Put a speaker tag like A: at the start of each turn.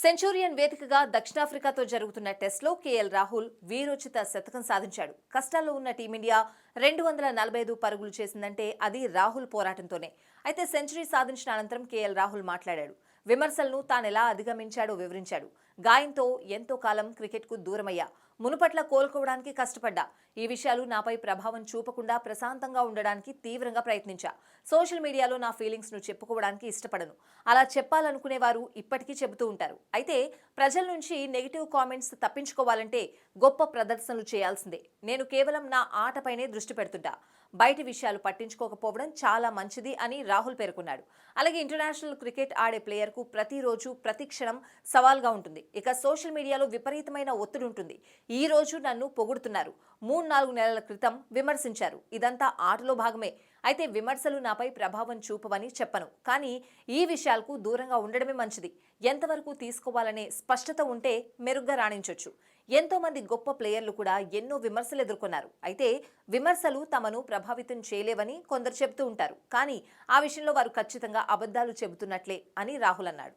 A: Centurion వేదికగా దక్షిణాఫ్రికాతో జరుగుతున్న టెస్ట్లో కేఎల్ రాహుల్ వీరోచిత శతకం సాధించాడు. కష్టాల్లో ఉన్న టీమిండియా 245 పరుగులు చేసిందంటే అది రాహుల్ పోరాటంతోనే. అయితే సెంచరీ సాధించిన అనంతరం కేఎల్ రాహుల్ మాట్లాడాడు. విమర్శలను తానెలా అధిగమించాడో వివరించాడు. గాయంతో ఎంతో కాలం క్రికెట్కు దూరమయ్యా. మునుపట్ల కోలుకోవడానికి కష్టపడ్డా. ఈ విషయాలు నాపై ప్రభావం చూపకుండా ప్రశాంతంగా ఉండడానికి తీవ్రంగా ప్రయత్నించా. సోషల్ మీడియాలో నా ఫీలింగ్స్ ను చెప్పుకోవడానికి ఇష్టపడను. అలా చెప్పాలనుకునేవారు ఇప్పటికీ చెబుతూ ఉంటారు. అయితే ప్రజల నుంచి నెగిటివ్ కామెంట్స్ తప్పించుకోవాలంటే గొప్ప ప్రదర్శనలు చేయాల్సిందే. నేను కేవలం నా ఆటపైనే దృష్టి పెడుతుంటా. బయటి విషయాలు పట్టించుకోకపోవడం చాలా మంచిది అని రాహుల్ పేర్కొన్నాడు. అలాగే ఇంటర్నేషనల్ క్రికెట్ ఆడే ప్లేయర్ కు ప్రతిరోజు ప్రతి క్షణం సవాల్గా ఉంటుంది. ఇక సోషల్ మీడియాలో విపరీతమైన ఒత్తిడి ఉంటుంది. ఈ రోజు నన్ను పొగుడుతున్నారు, 3-4 నెలల క్రితం విమర్శించారు. ఇదంతా ఆటలో భాగమే. అయితే విమర్శలు నాపై ప్రభావం చూపవని చెప్పను. కానీ ఈ విషయాలకు దూరంగా ఉండడమే మంచిది. ఎంతవరకు తీసుకోవాలనే స్పష్టత ఉంటే మెరుగ్గా రాణించొచ్చు. ఎంతో మంది గొప్ప ప్లేయర్లు కూడా ఎన్నో విమర్శలు ఎదుర్కొన్నారు. అయితే విమర్శలు తమను ప్రభావితం చేయలేవని కొందరు చెబుతూ ఉంటారు. కానీ ఆ విషయంలో వారు ఖచ్చితంగా అబద్ధాలు చెబుతున్నట్లే అని రాహుల్ అన్నాడు.